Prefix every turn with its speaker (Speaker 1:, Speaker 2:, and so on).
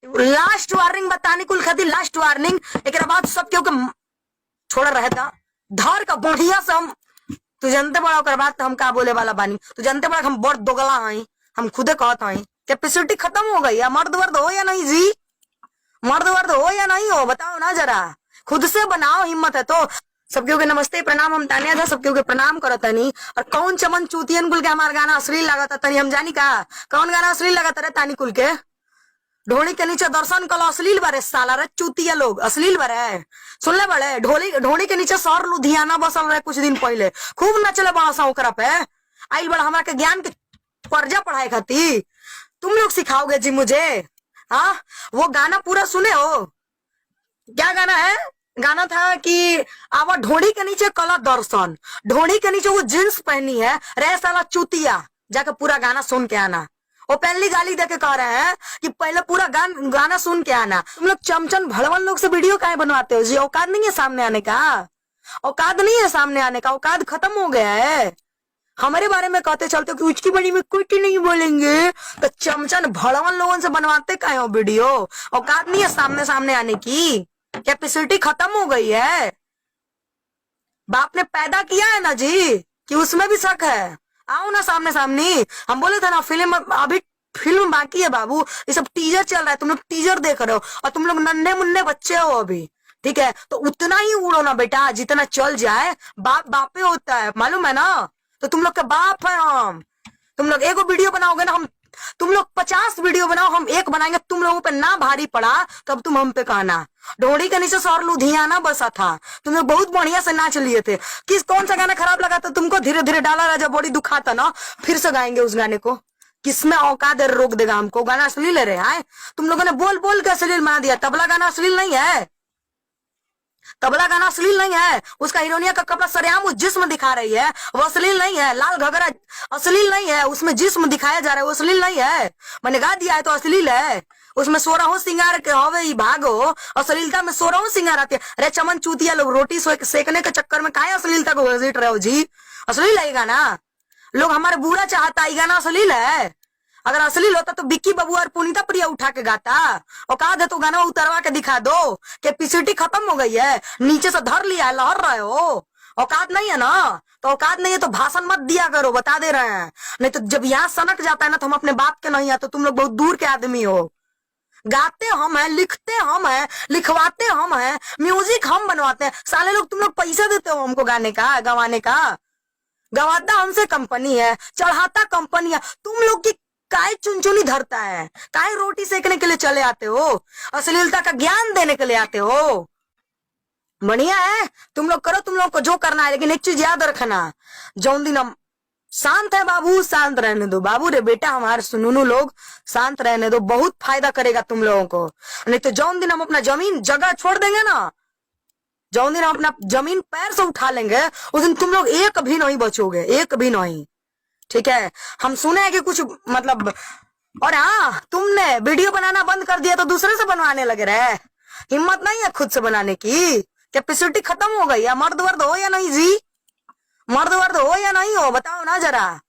Speaker 1: Last warning बताने कुल खातिर लास्ट वार्निंग। एक बाद सब केहू के छोड़ रहता धर का बढ़िया से हम तू जानते बड़ा ओकर बाद हम का बोले वाला बानी। तू जानते बड़ा हम बड़ दोगला हई, हम खुदे कहत हई। कैपेसिटी खत्म हो गई है। मर्द वर्द हो या नहीं जी? मर्द वर्द हो या नहीं हो बताओ ना जरा, खुद से बनाओ हिम्मत है तो। सबके के नमस्ते प्रणाम, हम तानिया था सबके के प्रणाम करत तनी। और कौन चमन चूतियन कुल के हमार गाना अश्लील लागत तनी हम जानी का। कौन गाना अश्लील लागत रे तानी कुल के? ढोली के नीचे दर्शन कल अश्लील बारे साला रे चूतिया लोग अश्लील बारे सुनले बड़े। ढोली के नीचे सर लुधियाना बसल रहे कुछ दिन पहले, खूब नचले बड़ा सा ओकरा पे। आई बड़ा हमारा के ज्ञान के पर्जा पढ़ाए खाती तुम लोग सिखाओगे जी मुझे? हाँ वो गाना पूरा सुने हो? क्या गाना है? गाना था कि आवा ढोड़ी के नीचे कला दर्शन, ढोड़ी के नीचे वो जींस पहनी है रे साला चूतिया। जाके पूरा गाना सुन के आना। वो पहली गाली देके कह रहे हैं कि पहले पूरा गाना सुन के आना। तुम लोग चमचन भड़वन लोग से वीडियो काहे बनवाते हो जी? औकात नहीं है सामने आने का? औकात नहीं है सामने आने का, औकात खत्म हो गया है। हमारे बारे में कहते चलते हो कि उसकी बड़ी में कुछ नहीं बोलेंगे, तो चमचन भड़वन लोगों से बनवाते काहे हो वीडियो? औकात नहीं है सामने सामने आने की, कैपेसिटी खत्म हो गई है। बाप ने पैदा किया है ना जी कि उसमें भी शक है। आओ ना सामने सामने। हम बोले थे ना फिल्म अभी फिल्म बाकी है बाबू, ये सब टीजर चल रहा है, तुम लोग टीजर देख रहे हो और तुम लोग नन्हे मुन्ने बच्चे हो अभी, ठीक है? तो उतना ही उड़ो ना बेटा जितना चल जाए। बाप बापे होता है मालूम है ना? तो तुम लोग के बाप है हम। तुम लोग एगो वीडियो बनाओगे ना, हम तुम लोग 50 वीडियो बनाओ, हम एक बनाएंगे। तुम लोगों पे ना भारी पड़ा तब तुम हम पे कहना। ढोड़ी के नीचे सौर लुधियाना बसा था, तुम लोग बहुत बढ़िया से नाच लिए थे। कौन सा गाना खराब लगा था तुमको? धीरे धीरे डाला राजा बॉडी दुखाता ना, फिर से गाएंगे उस गाने को। किसमें औकात है रोक देगा हमको? गाना अश्लील है रे आए? तुम लोगों ने बोल बोल के अश्लील बना दिया। तबला गाना अश्लील नहीं है, तबला गाना अश्लील नहीं है। उसका हीरोइनिया का कपड़ा सरेआम उस जिस्म दिखा रही है, वो अश्लील नहीं है। लाल घगरा अश्लील नहीं है, उसमें जिस्म दिखाया जा रहा है, वो अश्लील नहीं है। मैंने गा दिया है तो अश्लील है। उसमें 16 सिंगार के हवे भागो, अश्लीलता में 16 सिंगार आती है। अरे चमन चूतिया लोग रोटी सेकने के चक्कर में काहे अश्लीलता को घसीट रहे हो जी? अश्लील है गाना, लोग हमारे बुरा चाहता है, गाना अश्लील है। अगर अश्लील होता तो बिक्की बाबू और पुनीता प्रिया उठा के गाता। और कहा दे तो गाना उतरवा के दिखा दो। कैपेसिटी खत्म हो गई है, नीचे से धर लिया है, लहर रहे हो। औकात नहीं है ना, तो औकात नहीं है तो भाषण मत दिया करो, बता दे रहे हैं। नहीं तो जब यहाँ सनक जाता है ना तो हम अपने बाप के नहीं है, तो तुम लोग बहुत दूर के आदमी हो। गाते हम हैं, लिखते हम हैं, लिखवाते हम हैं, म्यूजिक हम बनवाते हैं। साले लोग तुम लोग पैसा देते हो हमको गाने का, गवाने का। गवाता हमसे कंपनी है, चढ़ाता कंपनी है। तुम लोग की काय चुनचुनी धरता है? काय रोटी सेकने के लिए चले आते हो? अश्लीलता का ज्ञान देने के लिए आते हो? बढ़िया है, तुम लोग करो, तुम लोग को जो करना है। लेकिन एक चीज याद रखना, जौन दिन हम शांत है बाबू, शांत रहने दो बाबू रे बेटा, हमारे सुनूनू लोग शांत रहने दो, बहुत फायदा करेगा तुम लोगों को। नहीं तो जौन दिन हम अपना जमीन जगह छोड़ देंगे ना, जौन दिन हम अपना जमीन पैर से उठा लेंगे, उस दिन तुम लोग एक भी नहीं बचोगे, एक भी नहीं, ठीक है? हम सुने हैं कि कुछ मतलब, और हाँ तुमने वीडियो बनाना बंद कर दिया तो दूसरे से बनवाने लगे रहे। हिम्मत नहीं है खुद से बनाने की, कैपेसिटी खत्म हो गई है। मर्द वर्द हो या नहीं जी? मर्द वर्द हो या नहीं हो बताओ ना जरा।